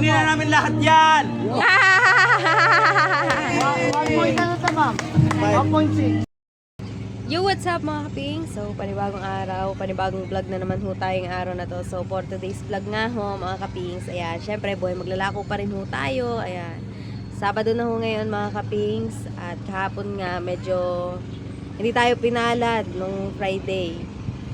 Kunin na namin lahat yan! 1.6. Yo, what's up mga kaping? So, panibagong araw, panibagong vlog na naman ho tayong araw na to. So, for today's vlog nga ho mga kapings, ayan, syempre buhay maglalako pa rin ho tayo, ayan. Sabado na ho ngayon mga kapings, at kahapon nga medyo hindi tayo pinalad nung Friday.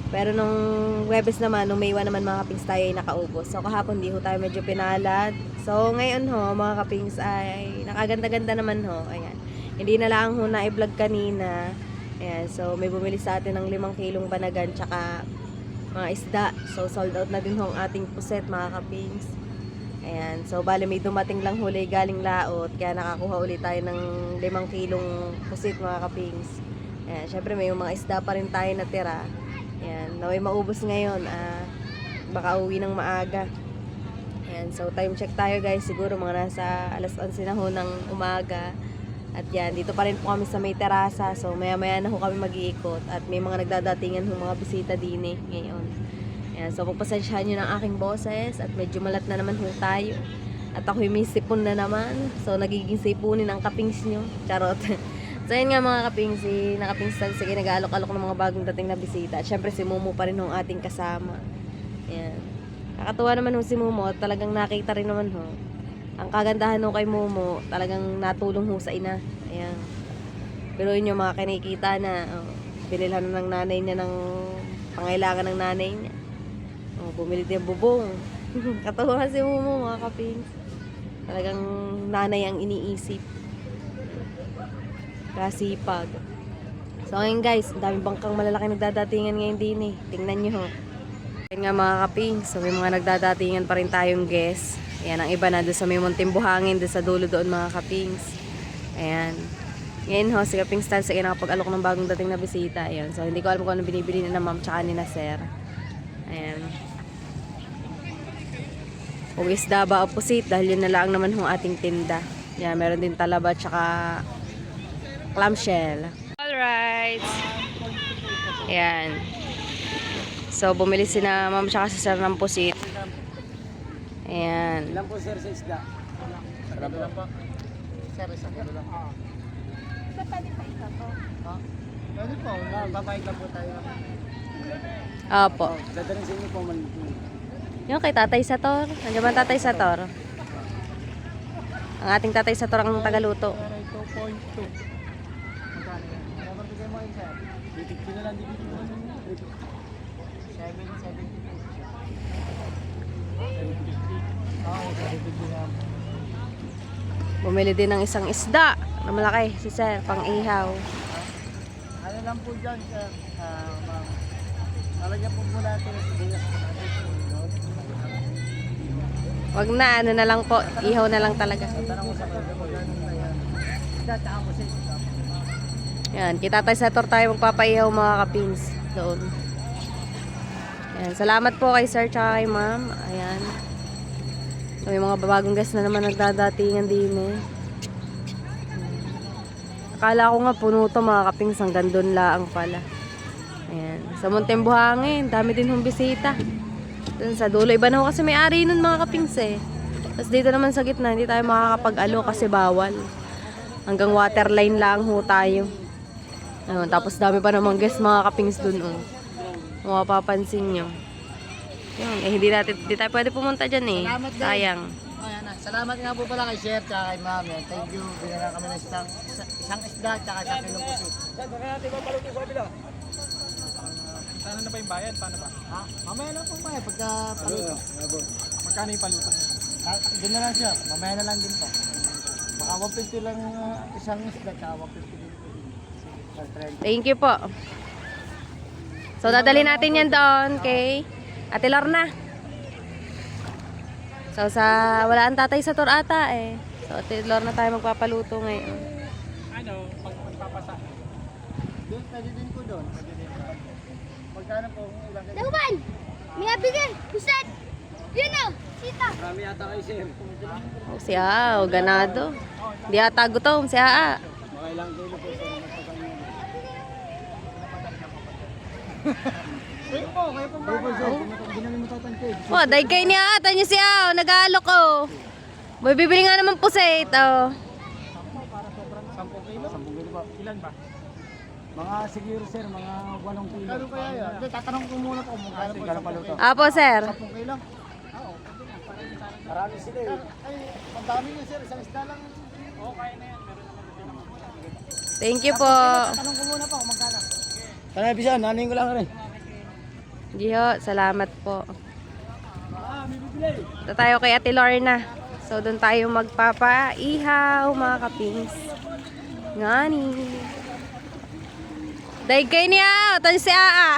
Pero nung Webes naman, nung May 1 naman mga kapings tayo ay nakaubos. So, kahapon di ho tayo medyo pinalad. So, ngayon ho mga kapings ay nakaganda-ganda naman ho, ayan. Hindi na lang ho na i-vlog kanina. Ayan, so may bumili sa atin ng 5 kilong banagan tsaka mga isda. So sold out na din ho ang ating puset mga kapings. Ayan, so bali may dumating lang huli galing laot, kaya nakakuha ulit tayo ng 5 kilong puset mga kapings. Ayan, syempre may mga isda pa rin tayo natira. Ayan, naway maubos ngayon, baka uwi ng maaga. Ayan, so time check tayo guys, siguro mga nasa alas 11 na ho ng umaga. At yan, dito pa rin po kami sa may terasa. So maya maya na ho kami mag-iikot. At may mga nagdadatingan ho mga bisita din ngayon. Ayan, so pagpasensyahan nyo ng aking boses. At medyo malat na naman ho tayo. At ako'y may sipon na naman. So nagiging sipunin ang kapings nyo. Charot. So yun nga mga kapings, sige nag-aalok-alok ng mga bagong dating na bisita. At syempre si Momo pa rin ho ating kasama. Ayan, kakatuwa naman ho si Momo. At talagang nakita rin naman ho. Ang kagandahan ho kay Momo, talagang natulong ho sa ina. Ayan. Pero yun yung mga kinikita na binilhan ng nanay niya ng pangailangan ng nanay niya. Bumili din bubong. Katawa si Momo mga kapings. Talagang nanay ang iniisip. Kasipag. So ngayon guys, ang daming bangkang malalaki nagdadatingan ngayon din Tingnan nyo ho. Ayan nga mga kapings, so may mga nagdadatingan pa rin tayong guests. Ayan, ang iba na doon sa may munting buhangin, doon sa dulo doon mga kapings. Ayan. Ngayon ho, si Kaping Style, sige nakapag-alok ng bagong dating na bisita. Ayan, so hindi ko alam kung ano binibili na ma'am tsaka ni na sir. Ayan. Kung isda ba o pusit, dahil yun na lang naman ho ating tinda. Ayan, meron din talaba tsaka clamshell. Alright. Ayan. So, bumili si na ma'am tsaka si sir ng pusit. Ayan. Ilan po sir sa isda? Sarap lang po. Sir, isang kilo lang. Pwede pa ito to. Ha? Pwede po. Babayad lang po tayo. Opo. Dadaling sa inyo po man. Yung kay Tatay Sator. Nandiyan ba ang Tatay Sator? Ang ating Tatay Sator ang tagaluto. 2.2. Magkano yan? Dapat bigay mo yun sir. Titig ko na lang din dito. 7.72. Bumili din ng isang isda na malaki si sir, pang ihaw. Ano lang po dyan sir? Ma'am. Talagyan po muna natin sa sibuyas. Wag na, ano na lang po, ihaw na lang talaga. Tanong ko sa mga magkano na yan. Isda tsaka po sir. Yan, kita tayo sa tayo magpapaihaw mga kapins doon. Ayan, salamat po kay sir tsaka kay ma'am. Ayan. So, may mga bagong guests na naman nagdadatingan din Akala ko nga puno to mga kapings, hanggang doon laang pala. Ayan. Sa Munting Buhangin, dami din hong bisita. Doon sa dulo, iba na ho kasi may ari nun mga kapings Tapos dito naman sa gitna, hindi tayo makakapag-alo kasi bawal. Hanggang waterline lang ho tayo. Ayun, tapos dami pa namang guests mga kapings doon Kung mapapansin nyo. Yun, hindi tayo pwede pumunta dyan Salamat din. Sayang. Ayan na. Salamat nga po pala kay Chef tsaka kay Ma'am. Thank you. Binala kami ng isang isda tsaka isang kilong pusit. Sir, baka natin mapalutin sa kabila. Sana na ba yung bayad? Paano ba? Ha? Mamaya na po tayo pagka paluto. Magkano yung paluto? Doon na lang siya. Mamaya na lang din po. Baka 150 lang isang isda tsaka 150 din po. Sige, Thank you po. So, dadali natin yan doon kay Ate Lorna. So, wala ang Tatay sa tour ata So, Ate Lorna tayo magpapaluto ngayon. Ano? Pagpapasa? Doon, pwede din po doon. Magkano po kung ilang kayo? Laban! May abigay! Puset! Yun o! Sita! Marami yata kayo sir. Oh, si Aa, ganado. Di ata gutom, si Aa. Baka ilang kilo po sir. Kayo po ba? Hindi namin matatangkid. Oh, dahil kayo niya ata niyo si Aa, nag-aalok Boy, bibili nga naman pusit. Oh. 10 kilo? 10 kilo po. Ilan ba? Mga siguro sir, mga 8 kilo. Kano kaya yan? Hindi, tatanong ko muna po kung magkano po isang paluto. Apo, sir. 10 kilo? Marami sila eh. Ay, ang dami niya sir, isang isda lang. Oo, kaya na yan. Meron naman. Thank you po. Tatanong ko muna po kung magkano. Kaya bisan, nanin ko lang rin. Giho, salamat po. Ito tayo kay Ate Lorna. So, doon tayo magpapaihaw, mga kapings. Ngani. Daig kayo niya. Tan si Aa.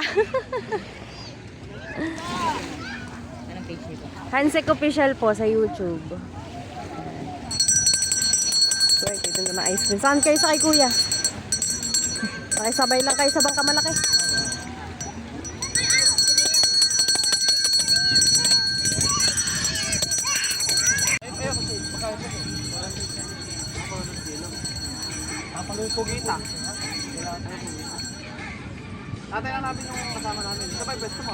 Anong page nito? Hansek Official po sa YouTube. So, ito na ice cream. Saan kayo sa kay kuya? Sabay lang kayo sa bangka malaki. Papaluto kita. Tatay lang namin yung kasama namin. Ito ba yung pwesto mo?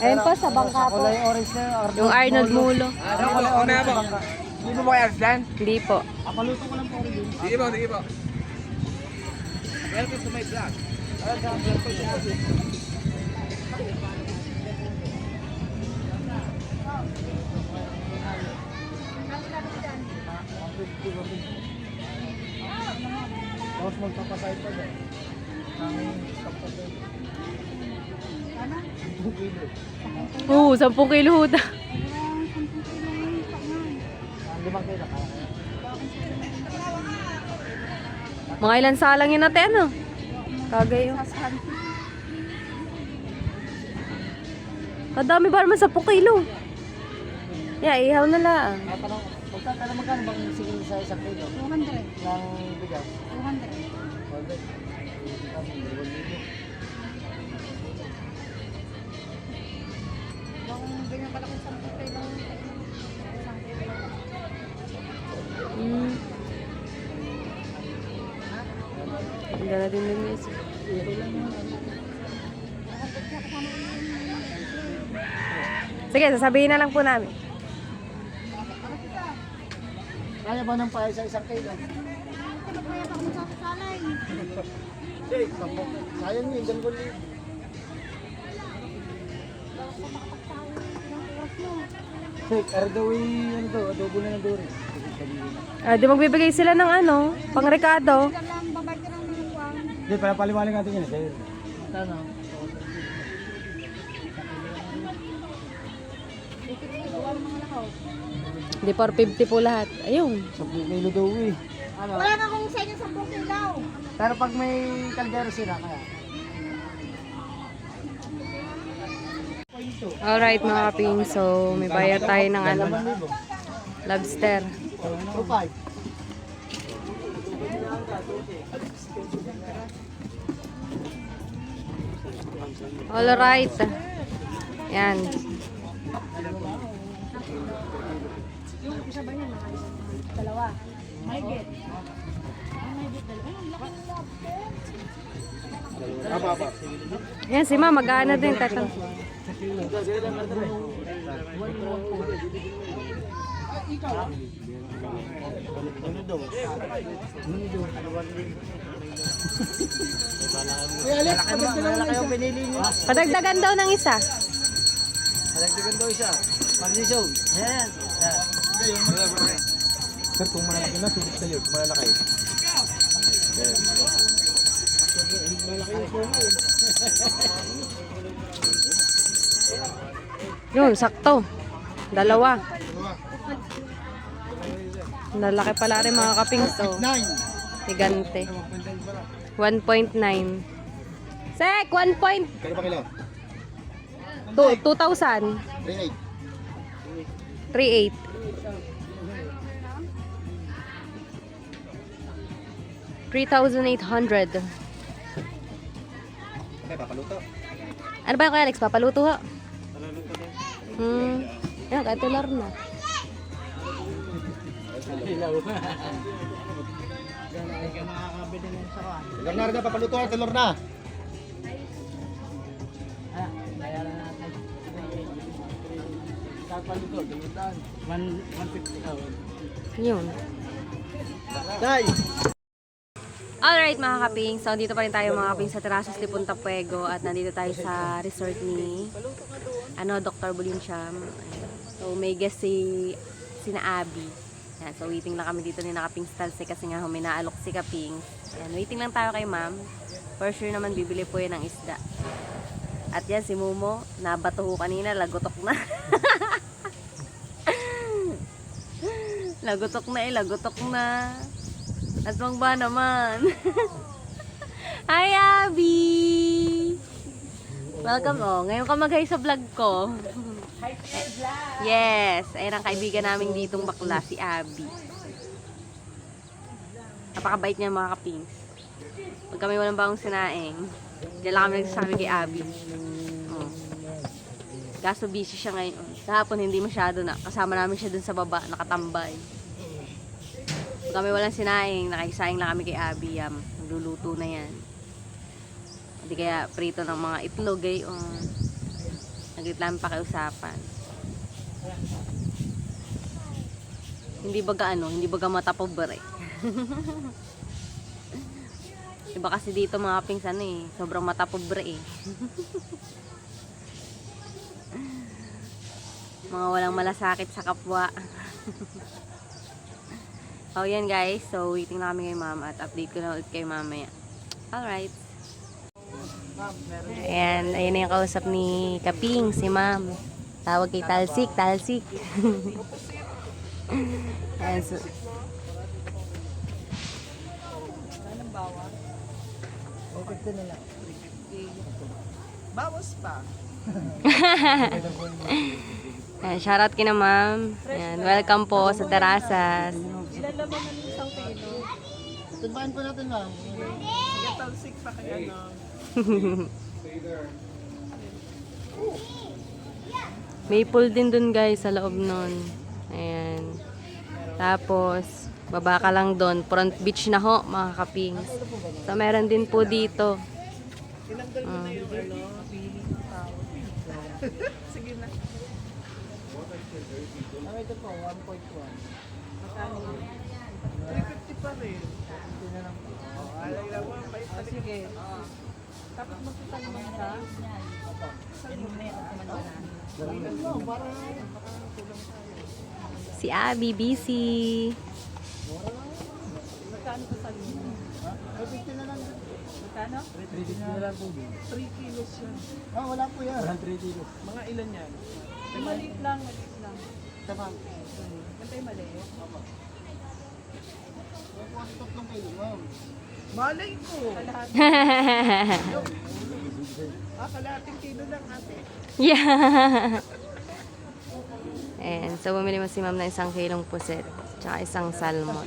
Ayun po, sa bangka po. Kulay orange na Yung Arnold Mulo. Kulay orange sa bangka. Hindi mo ba kaya Arslan? Hindi po. Papaluto ko lang po rin. Sige po, sige po. Welcome to my vlog. Tapos magpapasay pa dyan. Aming stock pa dyan. 2 kilo. Oo, 10 kilo ho daw. 5 kilo. Mga ilan salang yun natin, ano? Kagayo. Kadami ba naman 10 kilo? Yeah, ihaw na lang. Pagkakala magkano bang siguro sa isang kilo? 200. Ng bigas? 200. Kung ganyan pala kung 10 kilo. Hmm. Ganda na din din yes. Sige, sasabihin na lang po namin. Kaya ba ng pahay sa isang kilo? Kaya ako magsasalay. Sayang yun, 2,000. Sik, Ardawi, ano to, adobo na ng duri. Di magbibigay sila ng ano, pang-rekado. Alam, babay ka ng mga kuwang. Hindi, pala paliwaling natin yun, sir. Ano? Di 450 po lahat. Ayun. 10 kilo daw eh. Ano? Wala na kung sa inyo 10 kilo. Pero pag may kaldero sila, kaya. Alright mga kaping, so may bayad tayo ng ano, lobster. 2,500. Alright. Yan. Yan si Ma, mag-aano din. Tatang. Malaki yung pinili nyo. Padagdagan daw ng isa. Malagdagan daw isa. Magnisyon. Ayan. Sir, kung malalaki na, sulit kayo. Malalaki. Yun, sakto. Dalawa. Lalaki pala rin mga kaping, so 9. gigante. 1.9. Sek, 1 point. Kaya pa kilo? 2,000. 3,800. 3,800. 3,800. Okay, papaluto. Ano ba yung kay Alex? Papaluto ho? Yan, kaya tular na. Leonardo, papaluto na, telor na. Papaluto, 150. Yun. Day! Alright mga kaping, so dito pa rin tayo mga kaping sa Terraces de Punta Puego at nandito tayo sa resort ni Dr. Bulincham. So may guest sina Abby. Yan, so waiting lang kami dito ni Nakaping Stalse kasi nga huminaalok si Kaping. Yan, waiting lang tayo kay ma'am. For sure naman bibili po yan ng isda. At yan si Momo, nabato ko kanina, lagotok na. lagotok na. At ba naman? Hi, Abby! Welcome, ngayon ka mag-hi sa vlog ko. Yes, ayun ang kaibigan namin ditong bakla, si Abby. Napakabait niya mga kapings. Pag kami walang bagong sinaing, diyan lang kami nagsasabi kay Abby. Kaso busy siya ngayon. Kahapon hindi masyado na. Kasama namin siya dun sa baba, nakatambay. Pag kami walang sinaing, nakisaing lang kami kay Abby. Nagluluto na yan. Hindi kaya prito ng mga itlog eh. Naglit lang pakiusapan. Hindi baga matapobre. Iba kasi dito mga pingsan sobrang matapobre mga walang malasakit sa kapwa. So yan guys, so waiting na kami kay ma'am at update ko na ulit kay mamaya. Alright. Ayan, ayun na yung kausap ni Kaping, si ma'am. Tawag kay Talsik. Ayan, so, Bawas pa. ayan, shoutout kina ma'am. Ayan, welcome po sa Terraces. Ilan laman ng isang kilo? Tunbahan po natin lang. Sige, talsik pa kaya Maple din dun guys sa loob nun. Ayan. Tapos, baba ka lang dun. Front beach na ho, mga kapings. So, meron din po dito. Tinanggal mo na yung feeling ng tao. Sige na. Ito po, 1.1. Magkano yun? 350 pa rin. Alay lang mo, bait pa rin. Sige. Tapos magsasalman ka? Si Abby, busy. Magkano sa salman? 350 na lang. Magkano? 350 na lang po. 3 kilos yan. Wala po yan. Walang 3 kilos. Mga ilan yan? Maliit lang. Tama. Mantay maliit. Tatlong kilo, ma'am. Malay ko. Kalahating kilo lang ate. Yeah. And so, bumili mo si ma'am ng 1 kilong puset. Tsaka 1 salmon.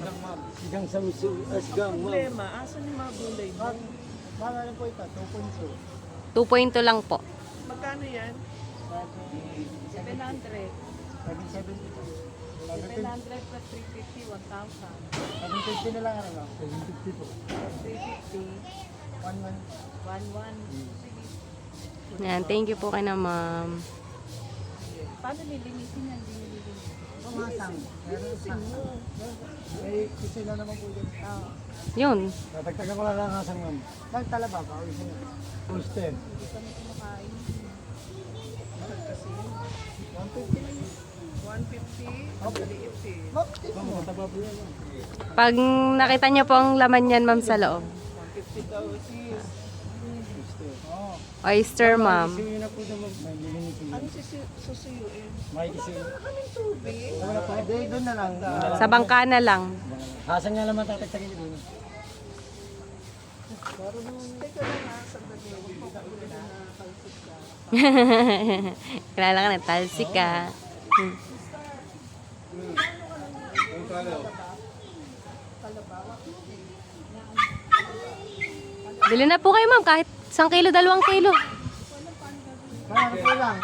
Sigang sa miso. Sigang, ma'am. Problema, asan yung mga gulay mo? Ano po ito? 2.2. 2.2 lang po. Magkano yan? 700. 700 plus 350, 1,000. 750 na lang ano lang. 750 po. 350, 11. Yan, thank you po kay na ma'am. Paano nilinisin yan? Pumasang. May kasi na naman po yun. Yun. Tatagtagan ko na lang hasang ma'am. Talaba ba? Oyster. Hindi kami kumakain. Mahal kasi. 150 lang yun. 150, ang liit eh. Ma'am, mataba po yan. Pag nakita niyo po ang laman yan, ma'am, sa loob. 150 daw sis. Oyster, ma'am. Sisiyo na po na ma'am. May lilinisin. Ano susuyuin? May kisiyo. Kaming tubig. Wala po. Doon na lang. Sa bangka na lang. Hasang nga naman tatagtagin niyo doon. Teka lang ha, sandali. Huwag mo kaulin na kalsik ka. Kilala ka na, talsik ka. Bili na po kayo, ma'am. Kahit 1 kilo, 2 kilo. Ano po lang?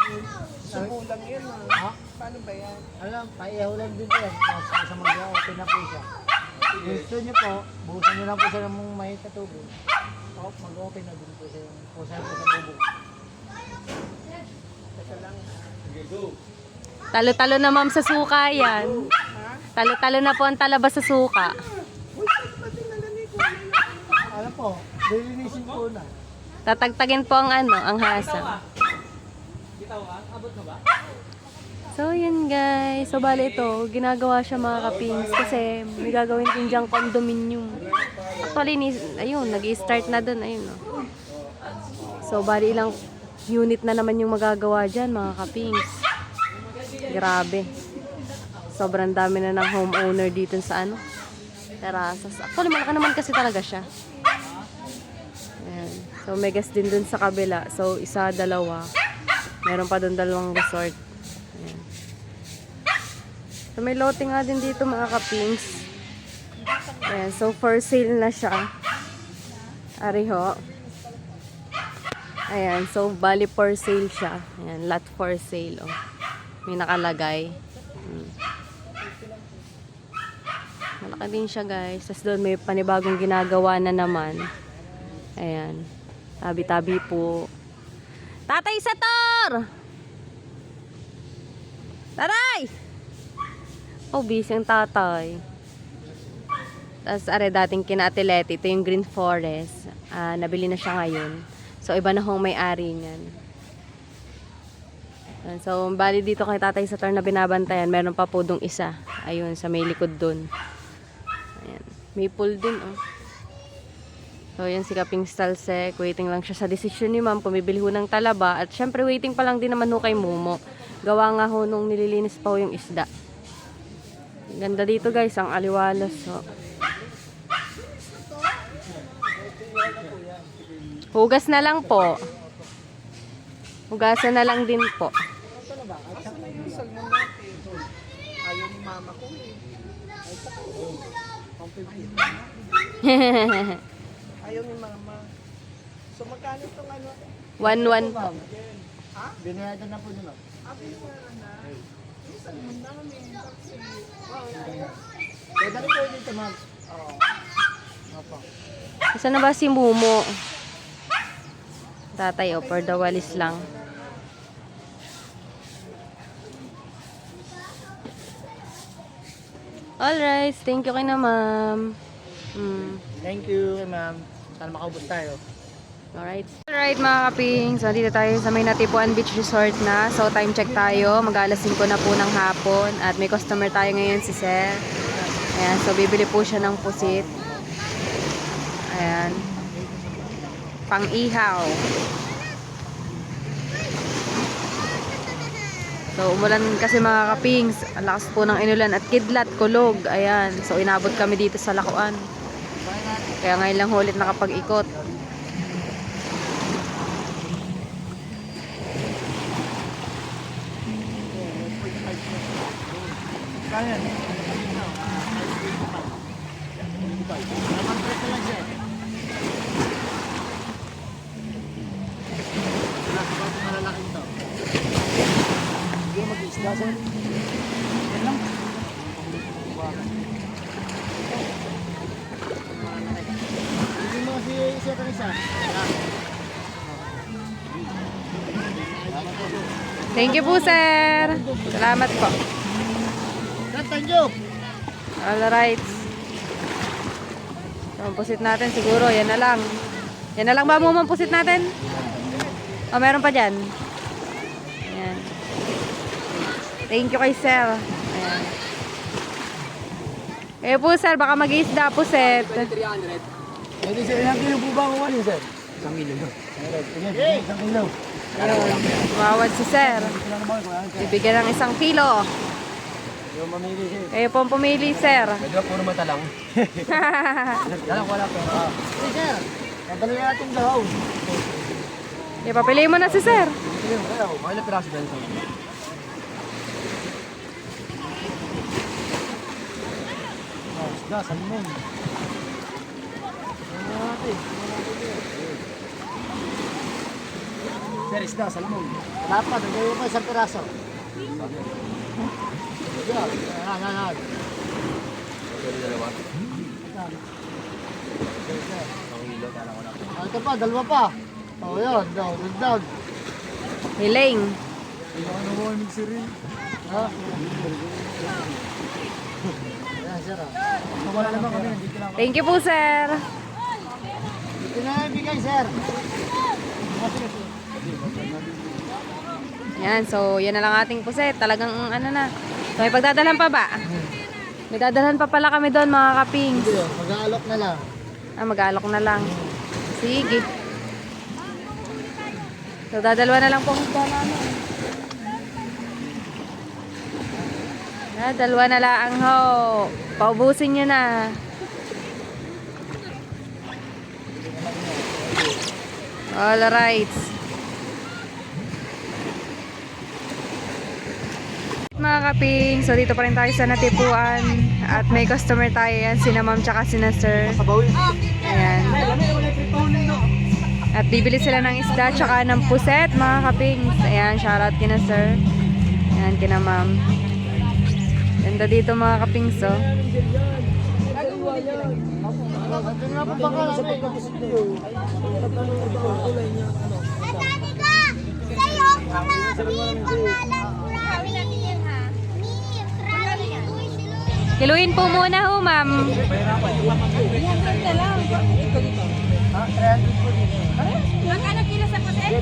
Sumulang yan ha. Paano ba yan? Alam, paiyaw lang din po yan. Sa mag-open na po siya. Gusto niyo po, buhusan niyo lang po siya ng mahit na tubig. Mag-open na din po siya. Pusan po sa bubog. Teka lang. Talo-talo na, ma'am, sa suka yan. Ha? Talo-talo na po ang talaba sa suka. Uy, saan ba dinala ni Kuya yun? Alam po, lilinisin ko na. Tatagtagin po ang ang hasa. So, yun guys. So, bali ito, ginagawa siya mga kapings kasi may gagawin din diyang condominium. Actually, ayun, nag-i-start na dun. Ayun, oh. So, bali ilang unit na naman yung magagawa dyan mga kapings. Grabe. Sobrang dami na ng homeowner dito sa terasas. Actually, malaki naman kasi talaga siya. Ayan. So, megas din dun sa kabila. So, isa, dalawa. Meron pa dun dalawang resort. Ayan. So, may lote nga din dito mga kapings. Ayan. So, for sale na siya. Ariho. Ayan. So, bali for sale siya. Ayan. Lot for sale. Oh. May nakalagay. Malaki din siya guys. Tapos doon may panibagong ginagawa na naman. Ayan. Tabi-tabi po. Tatay Sator! Taray! Oh, busy ang tatay. Tapos are dating kina-Atelete. Ito yung Green Forest. Nabili na siya ngayon. So iba na hong may-ari niyan. So bali dito kay Tatay Sator na binabantayan. Meron pa po dong isa. Ayun, sa may likod dun. Ayan. May pool din, oh. So, yan si Kaping Stalsek. Waiting lang siya sa desisyon ni ma'am. Pumibili ho ng talaba. At syempre, waiting pa lang din naman ho kay Momo. Gawa nga ho nung nililinis pa ho yung isda. Ganda dito guys, ang aliwalas. Oh. Hugas na lang po. Hugasan na lang din po. Asa na yung salmon natin? Ayaw ni mama ko eh. Ayaw ni mama. So magkano itong 1-1 po. Ha? Binayadan na po dun. Abi wala na. Yung salmon namin. Kasi, Pwede rin po dito, ma'am. Oo. Opo. Saan na ba si Momo? Tatay, oh, for the walis lang. Alright, thank you kay na ma'am. Thank you, ma'am. Sana makaubos tayo. Alright. Alright mga kaping, so dito tayo sa may Natipuan Beach Resort na. So time check tayo, mag-alas 5 na po ng hapon. At may customer tayo ngayon si Sir. Ayan, so bibili po siya ng pusit. Ayan. Pang-ihaw. So umulan kasi mga kapings, ang lakas po ng inulan at kidlat, kulog. Ayan, so inabot kami dito sa Lakuan. Kaya ngayon lang ulit nakapag-ikot. Kaya. Malalaking to. Hindi mag-isda, sir. Yan lang. Hindi mo kasi isa ka isa. Thank you po, sir. Salamat po. Thank you. Alright. So, ang pusit natin siguro, yan na lang. Yan na lang ba mo ang pusit natin? O, meron pa dyan. Ayan. Thank you kay sir. Ayan. Eh po sir, baka mag-iisda po set. Pwede sir, ilang kilo po ba ang kumain, sir? 1 kilo. Sige, 1 kilo. Ayun. Mawawad si sir. Bibigyan ng 1 kilo. Yung mamili, sir. Kayo po ang pumili, sir. Pwede ba puro mata lang? Dalang wala pera. Sige, sir. Padali natin daw. Ipapili mo na si sir. Sige, ayaw. Mga piraso dyan, sir. Isda, salmon. Sir, isda, salmon. Wala pa, nagayo pa 1 piraso. Yan. Ito pa, 2 pa. Oh, yan. Down. Hiling. Ano mo, mixer rin? Ha? sir. Wala naman kami, dito lang. Thank you po, sir. Dito na ibigay, sir. Yan, so yan na lang ating puset. Talagang ano na. So, may pagdadalhan pa ba? May dadalhan pa pala kami doon, mga kapings. Dito, mag-aalok na lang. Mag-aalok na lang. Sige. So, dadalwa na lang po ang isda namin. Dalawa na lang ho. Paubusin nyo na. Alright. Mga kaping, so dito pa rin tayo sa Natipuan. At may customer tayo yan, sina ma'am tsaka sina sir. Ayan. At bibili sila ng isda tsaka ng puset, mga kaping. Ayan, shoutout kina sir. Ayan, kina ma'am. Ganda dito mga kaping, so. Natani ka! Sa'yo ang pangalan, pangalan. Kami natin yan, ha? Mir, krali, uy, silungan. Kiluin po muna ho, ma'am. Magkano kilo sa puset?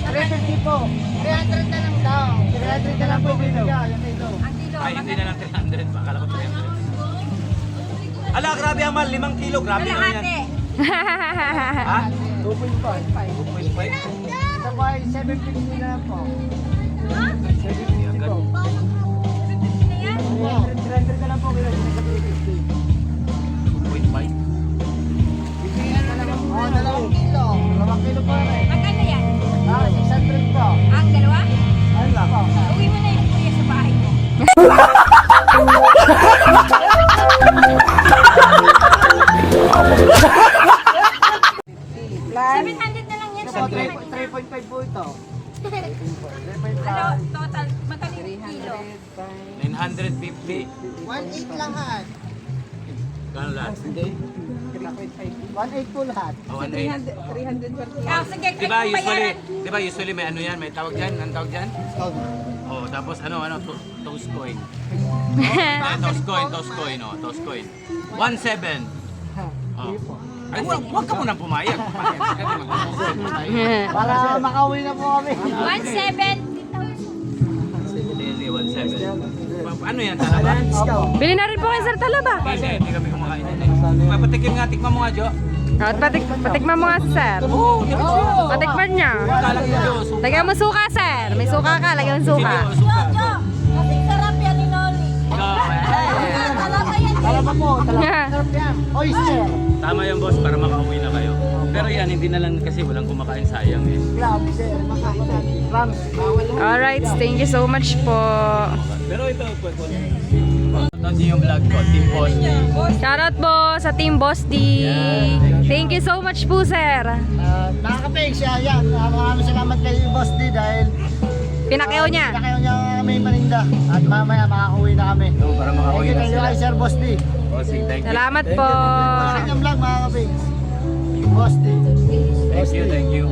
350 po. 300 na lang daw. 300 na lang po kilo. Yan ito. Ang kilo. Ay, hindi na lang 300 pa. Akala ko 300. Ala, grabe Amal. 5 kilo. Grabe naman yan. Ha? 2.5. 2.5? Ito po ay 750 na lang po. 750 po. 300 na lang po kilo. 2.5? Bibigyan na lang. Oo, 2 kilo. 2 kilo po rin. Magkano yan? 600 po. Ang dalawa? Ayun lang po. Uwi mo na yung kuya sa bahay mo. Plan. 700 na lang yan. Ito po, 3.5 po ito. Ano, total, magkano yung kilo? 950. 1.8 lang lahat. Gano'n lahat? 1.8 po lahat. Oh, 1.8. 340. Ah, sige, Diba kayo usually, bayaran. diba usually may ano yan, may tawag dyan, anong tawag dyan? Oh, tapos toast coin. Toast coin, oh, toast coin. 1.7. Oh. Ay, wag ka munang pumayag. Para makauwi na po kami. 170,000. Hindi, 1.7. Ano yan, talaba? Bili na rin po kayo, sir, talaba. Hindi kami kumakain yan eh. Papatikim nga, tikman mo nga, Jo. At patikman mo nga, sir. Oo, yan siya. Patikman niya. Kalang Jo, suka. Lagyan mo suka, sir. May suka ka, lagyan mo suka. Sige, suka. Kasing sarap yan ni Noli. Talaga yan. Talaba po, talaba. Sarap yan. Oyster. Tama yan, boss, para makauwi na kayo. Pero yan, hindi na lang kasi walang kumakain, sayang eh. Crab, sir. Makakain natin. Crabs. Alright, thank you so much po. Pero ito, ito yung vlog ko, Team Boss. Shoutout po sa Team Boss D. Thank you so much po, sir. Nakakapig siya yan. Maraming salamat kay Boss D dahil Pinakyaw niya. pinakayaw niya kami maninda. At mamaya makakauwi na kami. No, para makauwi Thank you na kay sila. Sir Boss D. Bossing, thank you. Salamat po. Sa inyong vlog mga kapig. Boss D. Thank you, thank you.